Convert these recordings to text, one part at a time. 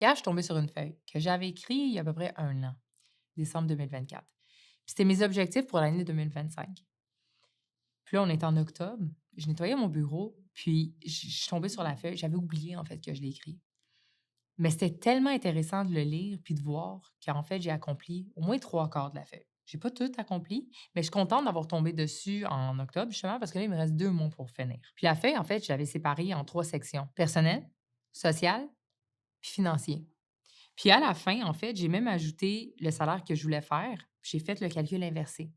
Hier, je suis tombée sur une feuille que j'avais écrite il y a à peu près 1 an, décembre 2024. Puis c'était mes objectifs pour l'année 2025. Puis là, on est en octobre, je nettoyais mon bureau, puis je suis tombée sur la feuille. J'avais oublié, en fait, que je l'ai écrit. Mais c'était tellement intéressant de le lire puis de voir qu'en fait, j'ai accompli au moins 3/4 de la feuille. J'ai pas tout accompli, mais je suis contente d'avoir tombé dessus en octobre, justement, parce que là, il me reste 2 mois pour finir. Puis la feuille, en fait, je l'avais séparée en 3 sections: personnel, social, puis financier. Puis à la fin, en fait, j'ai même ajouté le salaire que je voulais faire. J'ai fait le calcul inversé.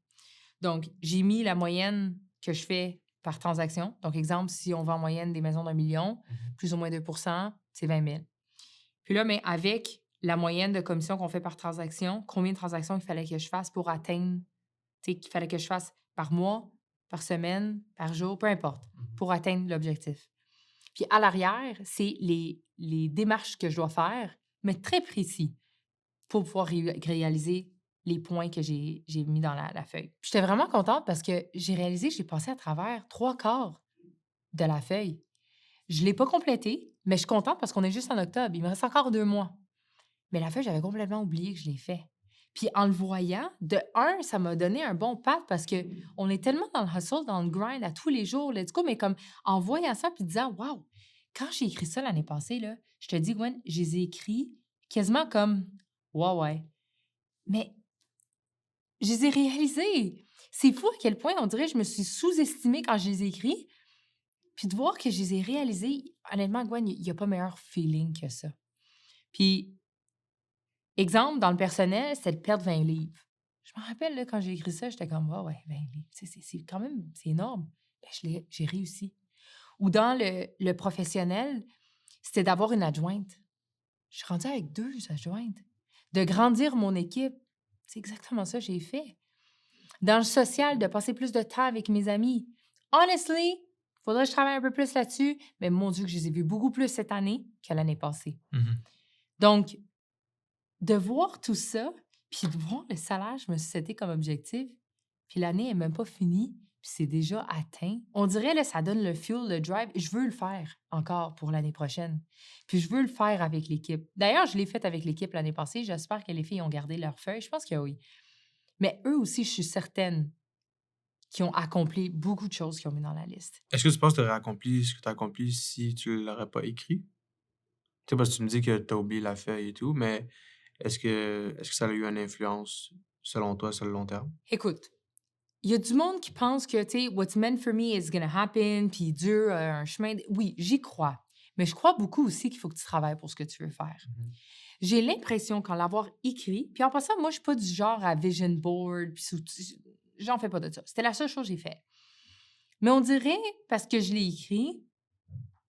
Donc, j'ai mis la moyenne que je fais par transaction. Donc, exemple, si on vend en moyenne des maisons d'1 million, Mmh. plus ou moins 2, c'est 20 000. Puis là, mais avec la moyenne de commission qu'on fait par transaction, combien de transactions il fallait que je fasse pour atteindre, tu sais, qu'il fallait que je fasse par mois, par semaine, par jour, peu importe, Mmh. pour atteindre l'objectif. Puis à l'arrière, c'est les démarches que je dois faire, mais très précis pour pouvoir réaliser les points que j'ai mis dans la feuille. Puis j'étais vraiment contente parce que j'ai réalisé que j'ai passé à travers 3/4 de la feuille. Je ne l'ai pas complétée, mais je suis contente parce qu'on est juste en octobre. Il me reste encore 2 mois. Mais la feuille, j'avais complètement oublié que je l'ai fait. Puis en le voyant, de un, ça m'a donné un bon pat parce que on est tellement dans le hustle, dans le grind à tous les jours, let's go, mais comme en voyant ça puis disant: «Wow!» Quand j'ai écrit ça l'année passée, là, je te dis, Gwen, je les ai écrits quasiment comme: «Ouais, ouais». Mais je les ai réalisés! C'est fou à quel point on dirait que je me suis sous-estimée quand je les ai écrits, puis de voir que je les ai réalisés, honnêtement, Gwen, il y a pas meilleur feeling que ça. Puis exemple, dans le personnel, c'était de perdre 20 livres. Je me rappelle, là, quand j'ai écrit ça, j'étais comme: «Ouais, ouais, 20 livres, tu sais, c'est quand même c'est énorme». Ben, j'ai réussi. Ou dans le professionnel, c'était d'avoir une adjointe. Je suis rendue avec 2 adjointes. De grandir mon équipe, c'est exactement ça que j'ai fait. Dans le social, de passer plus de temps avec mes amis. Honestly, faudrait que je travaille un peu plus là-dessus, mais mon Dieu que je les ai vus beaucoup plus cette année que l'année passée. Mmh. Donc de voir tout ça, puis de voir le salaire, je me suis seté comme objectif, puis l'année est même pas finie, puis c'est déjà atteint. On dirait, là, ça donne le fuel, le drive. Je veux le faire encore pour l'année prochaine. Puis je veux le faire avec l'équipe. D'ailleurs, je l'ai fait avec l'équipe l'année passée. J'espère que les filles ont gardé leur feuille. Je pense que oui. Mais eux aussi, je suis certaine qu'ils ont accompli beaucoup de choses qu'ils ont mis dans la liste. Est-ce que tu penses que tu aurais accompli ce que tu as accompli si tu l'aurais pas écrit? Tu sais, parce que tu me dis que tu as oublié la feuille et tout, mais est-ce que ça a eu une influence, selon toi, sur le long terme? Écoute, il y a du monde qui pense que, tu sais, «What's meant for me is gonna happen», puis Dieu a un chemin d oui, j'y crois, mais je crois beaucoup aussi qu'il faut que tu travailles pour ce que tu veux faire. Mmh. J'ai l'impression qu'en l'avoir écrit puis en passant, moi, je suis pas du genre à vision board puis j'en fais pas de ça. C'était la seule chose que j'ai fait. Mais on dirait, parce que je l'ai écrit,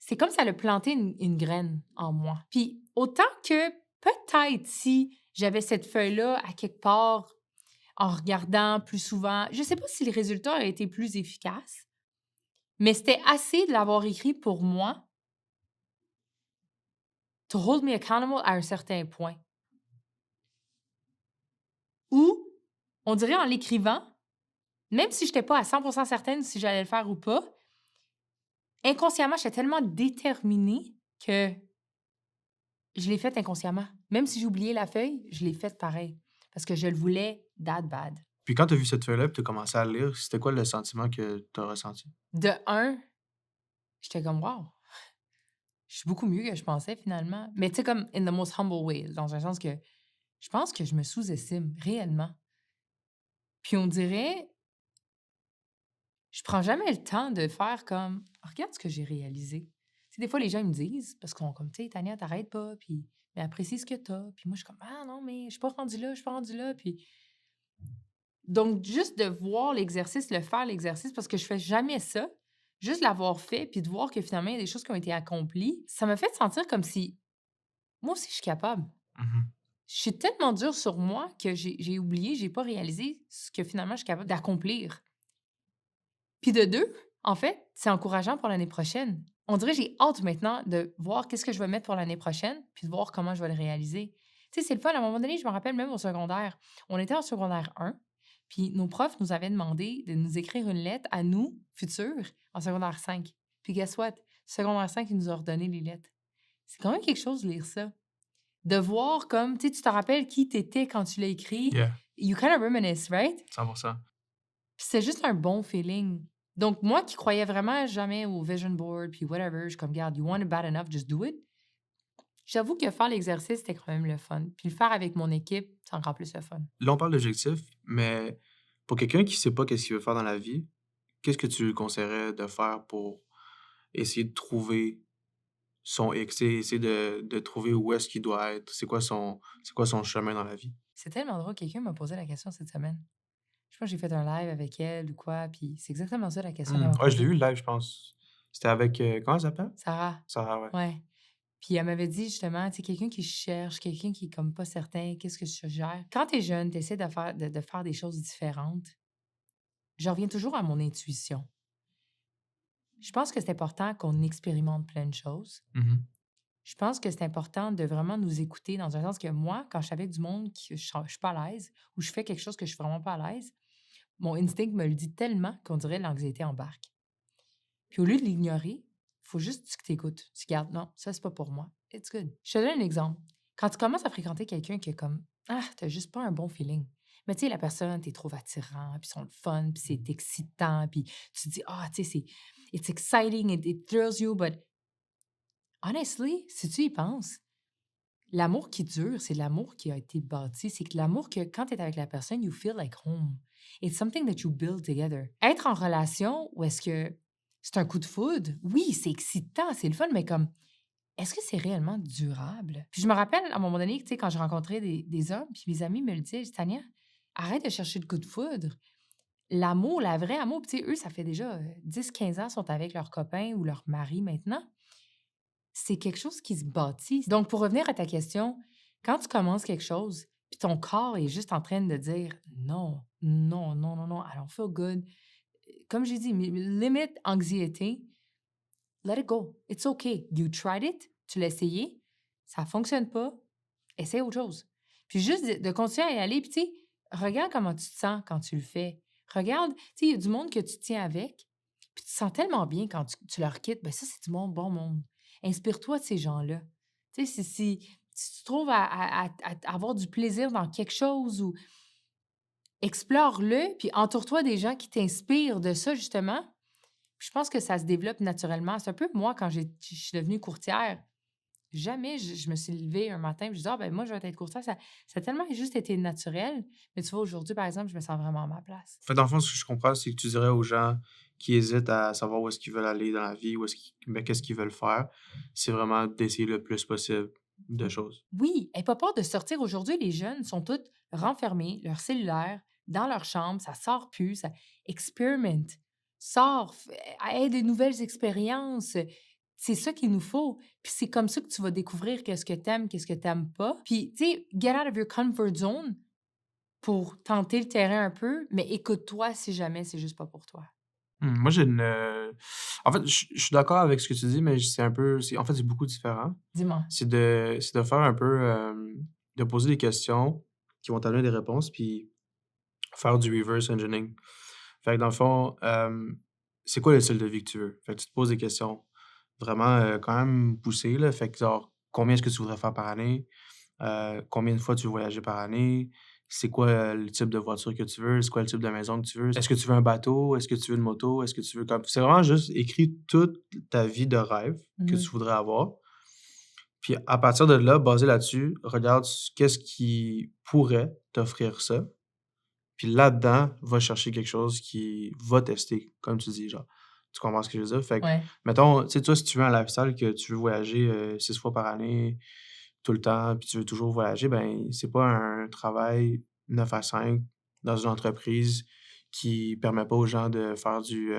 c'est comme ça a planté une graine en moi. Puis autant que peut-être si j'avais cette feuille-là à quelque part en regardant plus souvent. Je sais pas si le résultat a été plus efficace, mais c'était assez de l'avoir écrit pour moi to hold me accountable à un certain point. Ou, on dirait en l'écrivant, même si je n'étais pas à 100 certaine si j'allais le faire ou pas, inconsciemment, j'étais tellement déterminée que je l'ai fait inconsciemment. Même si j'ai oublié la feuille, je l'ai faite pareil parce que je le voulais that bad. Puis quand tu as vu cette feuille-là, puis tu as commencé à le lire, c'était quoi le sentiment que tu as ressenti? De un, j'étais comme: «Wow, je suis beaucoup mieux que je pensais finalement». Mais tu sais, comme in the most humble way, dans un sens que je pense que je me sous-estime réellement. Puis on dirait, je prends jamais le temps de faire comme: «Regarde ce que j'ai réalisé». Tu sais, des fois, les gens ils me disent parce qu'on comme: «Tu sais, Tania, t'arrêtes pas, puis mais apprécie ce que t'as. Puis moi, je suis comme: «Ah non, mais je suis pas rendue là, je suis pas rendue là». Puis donc juste de voir l'exercice, le faire l'exercice parce que je fais jamais ça, juste l'avoir fait puis de voir que finalement, il y a des choses qui ont été accomplies, ça m'a fait sentir comme si moi aussi je suis capable. Mmh. Je suis tellement dure sur moi que j'ai oublié, j'ai pas réalisé ce que finalement je suis capable d'accomplir. Puis de 2, en fait, c'est encourageant pour l'année prochaine. On dirait que j'ai hâte maintenant de voir qu'est-ce que je vais mettre pour l'année prochaine, puis de voir comment je vais le réaliser. Tu sais, c'est le fun, à un moment donné, je me rappelle même au secondaire, on était en secondaire 1, puis nos profs nous avaient demandé de nous écrire une lettre à nous, futurs, en secondaire 5. Puis guess what? Secondaire 5, ils nous ont redonné les lettres. C'est quand même quelque chose de lire ça. De voir comme, tu sais, tu te rappelles qui t'étais quand tu l'as écrit. Yeah, You kind of reminisce, right? 100%. Puis c'est juste un bon feeling. Donc moi qui croyais vraiment jamais au vision board puis whatever, je suis comme: «Regarde, you want it bad enough, just do it». J'avoue que faire l'exercice, c'était quand même le fun. Puis le faire avec mon équipe, c'est encore plus le fun. Là, on parle d'objectifs, mais pour quelqu'un qui sait pas qu'est-ce qu'il veut faire dans la vie, qu'est-ce que tu lui conseillerais de faire pour essayer de trouver son X, tu sais, essayer de trouver où est-ce qu'il doit être? C'est quoi son chemin dans la vie? C'est tellement drôle, quelqu'un m'a posé la question cette semaine. Je pense que j'ai fait un live avec elle ou quoi, puis c'est exactement ça la question qu'elle m'a Ouais, je l'ai posée. vu le live, je pense. C'était avec, comment elle s'appelle? Sarah, Sarah, ouais. ouais. Puis elle m'avait dit justement, tu sais, quelqu'un qui cherche, quelqu'un qui est comme pas certain, qu'est-ce que je suggère? Quand tu es jeune, tu essaies de faire des choses différentes. Je reviens toujours à mon intuition. Je pense que c'est important qu'on expérimente plein de choses. Mmh. Je pense que c'est important de vraiment nous écouter dans un sens que moi, quand je suis avec du monde que je suis pas à l'aise ou je fais quelque chose que je suis vraiment pas à l'aise, mon instinct me le dit tellement qu'on dirait l'anxiété embarque. Puis au lieu de l'ignorer, il faut juste que tu écoutes. Tu gardes, non, ça, c'est pas pour moi. It's good. Je te donne un exemple. Quand tu commences à fréquenter quelqu'un qui est comme, ah, t'as juste pas un bon feeling. Mais tu sais, la personne, t'es trop attirant, puis ils sont le fun, puis c'est excitant, puis tu te dis, ah, tu sais, it's exciting, it thrills you, but honestly, si tu y penses, l'amour qui dure, c'est l'amour qui a été bâti. C'est que l'amour que quand tu es avec la personne, you feel like home. It's something that you build together. Être en relation où est-ce que c'est un coup de foudre, oui, c'est excitant, c'est le fun, mais comme, est-ce que c'est réellement durable? Puis je me rappelle, à un moment donné, tu sais, quand je rencontrais des hommes, puis mes amis me le disaient, je dis, Tania, arrête de chercher le coup de foudre. L'amour, la vraie amour, puis tu sais, eux, ça fait déjà 10, 15 ans, sont avec leur copain ou leur mari maintenant. C'est quelque chose qui se bâtit. Donc, pour revenir à ta question, quand tu commences quelque chose, puis ton corps est juste en train de dire non, non, non, non, non, I don't feel good. Comme j'ai dit, limit anxiété, let it go. It's okay. You tried it, tu l'as essayé, ça fonctionne pas, essaie autre chose. Puis juste de continuer à y aller, puis tu sais, regarde comment tu te sens quand tu le fais. Regarde, tu sais, il y a du monde que tu tiens avec, puis tu te sens tellement bien quand tu leur quittes, ben ça, c'est du monde, bon monde. Inspire-toi de ces gens-là. Tu sais, si tu trouves à avoir du plaisir dans quelque chose ou explore-le, puis entoure-toi des gens qui t'inspirent de ça, justement. Puis je pense que ça se développe naturellement. C'est un peu moi quand je suis devenue courtière. Jamais je me suis levée un matin et je dis: «Ah ben moi, je vais être courtière». Ça a tellement juste été naturel. Mais tu vois, aujourd'hui, par exemple, je me sens vraiment à ma place. En fait, dans le fond, ce que je comprends, c'est que tu dirais aux gens qui hésitent à savoir où est-ce qu'ils veulent aller dans la vie, où est-ce qu'ils ben, qu'est-ce qu'ils veulent faire, c'est vraiment d'essayer le plus possible de choses. Oui, aie pas peur de sortir. Aujourd'hui, les jeunes sont tous renfermés, leur cellulaire, dans leur chambre, ça sort plus, ça experiment. Sors, aie des nouvelles expériences. C'est ça qu'il nous faut. Puis c'est comme ça que tu vas découvrir qu'est-ce que t'aimes, qu'est-ce que t'aimes pas. Puis, tu sais, get out of your comfort zone pour tenter le terrain un peu, mais écoute-toi si jamais c'est juste pas pour toi. Moi, j'ai une, en fait, je suis d'accord avec ce que tu dis, mais c'est un peu en fait, c'est beaucoup différent. Dis-moi. C'est de faire un peu, de poser des questions qui vont t'amener des réponses, puis faire du reverse engineering. Fait que dans le fond, c'est quoi le style de vie que tu veux? Fait que tu te poses des questions vraiment, quand même poussées, là. Fait que genre, combien est-ce que tu voudrais faire par année? Combien de fois tu veux voyager par année? C'est quoi, le type de voiture que tu veux? C'est quoi le type de maison que tu veux? Est-ce que tu veux un bateau? Est-ce que tu veux une moto? Est-ce que tu veux comme c'est vraiment juste écrit toute ta vie de rêve que tu Mhm. voudrais avoir. Puis à partir de là, basé là-dessus, regarde qu'est-ce qui pourrait t'offrir ça. Puis là-dedans, va chercher quelque chose qui va tester, comme tu dis, genre. Tu comprends ce que je veux dire? Fait que, Ouais. mettons, tu sais, toi, si tu veux un lifestyle que tu veux voyager 6 fois par année, tout le temps, puis tu veux toujours voyager, ben, c'est pas un travail 9 à 5 dans une entreprise qui permet pas aux gens de faire du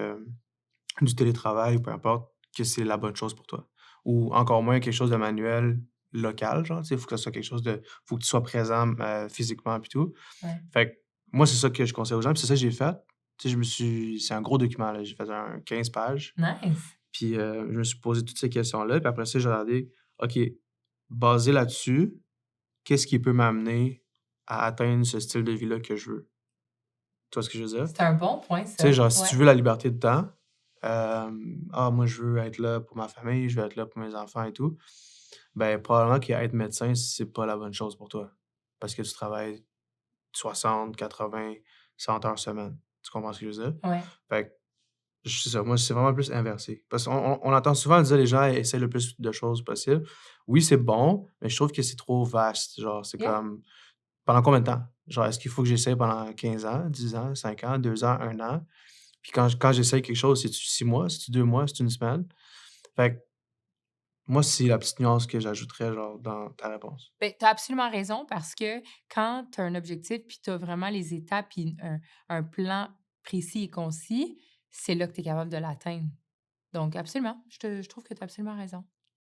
télétravail ou peu importe, que c'est la bonne chose pour toi. Ou encore moins quelque chose de manuel, local, genre, tu sais, il faut que ça soit quelque chose de faut que tu sois présent, physiquement puis tout. Ouais. Fait que moi, c'est ça que je conseille aux gens, puis c'est ça que j'ai fait. Tu sais, c'est un gros document, là, j'ai fait un 15 pages, Nice. puis, je me suis posé toutes ces questions-là, puis après ça, j'ai regardé, OK, basé là-dessus, qu'est-ce qui peut m'amener à atteindre ce style de vie-là que je veux? Tu vois ce que je veux dire? C'est un bon point, Tu sais, ça. genre, si tu Ouais. veux la liberté de temps, «Ah, moi, je veux être là pour ma famille, je veux être là pour mes enfants et tout». ben, probablement qu'être médecin, c'est pas la bonne chose pour toi. Parce que tu travailles 60, 80, 100 heures semaine. Tu comprends ce que je veux dire? Ouais. Fait que, c'est ça, moi, c'est vraiment plus inversé. Parce qu'on entend souvent dire les gens essaient le plus de choses possible. Oui, c'est bon, mais je trouve que c'est trop vaste. Genre, c'est Yeah. comme pendant combien de temps? Genre, est-ce qu'il faut que j'essaie pendant 15 ans, 10 ans, 5 ans, 2 ans, 1 an? Puis quand j'essaie quelque chose, c'est-tu 6 mois, c'est-tu 2 mois, c'est une semaine? Fait que moi, c'est la petite nuance que j'ajouterais, genre, dans ta réponse. Ben, tu as absolument raison parce que quand tu as un objectif puis tu as vraiment les étapes puis un plan précis et concis, c'est là que tu es capable de l'atteindre. Donc absolument, je trouve que tu as absolument raison.